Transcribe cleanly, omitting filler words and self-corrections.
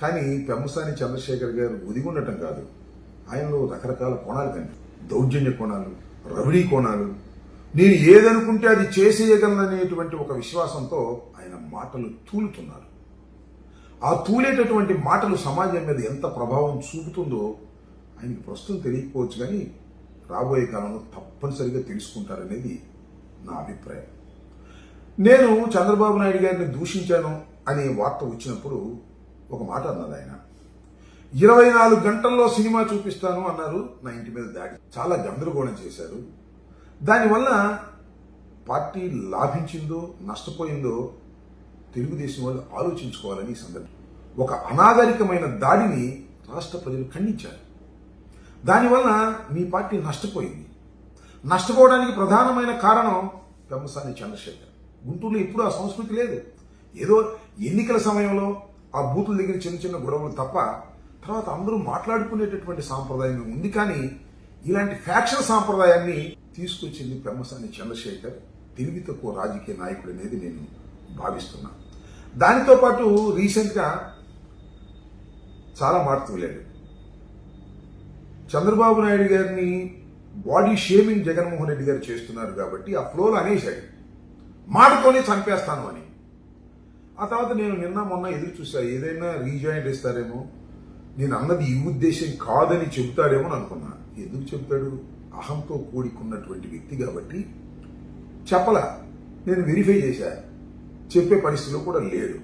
కానీ పెమ్మసాని చంద్రశేఖర్ గారు ఒదిగుండటం కాదు, ఆయనలో రకరకాల కోణాలు కనిపి, దౌర్జన్య కోణాలు, రవిడీ కోణాలు, నేను ఏదనుకుంటే అది చేసేయగలననేటువంటి ఒక విశ్వాసంతో ఆయన మాటలు తూలుతున్నారు. ఆ తూలేటటువంటి మాటలు సమాజం మీద ఎంత ప్రభావం చూపుతుందో ఆయనకి ప్రస్తుతం తెలియకపోవచ్చు, కానీ రాబోయే కాలంలో తప్పనిసరిగా తెలుసుకుంటారనేది నా అభిప్రాయం. నేను చంద్రబాబు నాయుడు గారిని దూషించాను అనే వార్త వచ్చినప్పుడు ఒక మాట అన్నది ఆయన. 24 గంటల్లో సినిమా చూపిస్తాను అన్నారు, నా ఇంటి మీద దాడి, చాలా గందరగోళం చేశారు. దానివల్ల పార్టీ లాభించిందో నష్టపోయిందో తెలుగుదేశం వాళ్ళు ఆలోచించుకోవాలని ఈ సందర్భం. ఒక అనాగరికమైన దాడిని రాష్ట్ర ప్రజలు ఖండించారు. దానివల్ల మీ పార్టీ నష్టపోయింది. నష్టపోవడానికి ప్రధానమైన కారణం పెమ్మసాని చంద్రశేఖర్. గుంటూరులో ఇప్పుడు ఆ సంస్కృతి లేదు. ఏదో ఎన్నికల సమయంలో ఆ బూతుల దగ్గర చిన్న చిన్న గొడవలు తప్ప తర్వాత అందరూ మాట్లాడుకునేటటువంటి సాంప్రదాయం ఉంది. కానీ ఇలాంటి ఫ్యాక్షన్ సాంప్రదాయాన్ని తీసుకొచ్చింది పెమ్మసాని చంద్రశేఖర్, తెలివి తక్కువ రాజకీయ నాయకుడు అనేది నేను భావిస్తున్నా. దానితో పాటు రీసెంట్గా చాలా మాట తూలాడు. చంద్రబాబు నాయుడు గారిని బాడీ షేమింగ్ జగన్మోహన్ రెడ్డి గారు చేస్తున్నారు కాబట్టి ఆ ఫ్లోలో అనేశాడు, మాటతోనే చంపేస్తాను అని. ఆ తర్వాత నేను నిన్న మొన్న ఎదురు చూసా, ఏదైనా రీజాయింట్ ఇస్తారేమో, నేను అన్నది ఈ ఉద్దేశం కాదని చెబుతాడేమో అని అనుకున్నా. ఎందుకు చెబుతాడు? అహంతో కూడుకున్నటువంటి వ్యక్తి కాబట్టి చెప్పలా. నేను వెరిఫై చేశా, చెప్పే పరిస్థితిలో కూడా లేడు.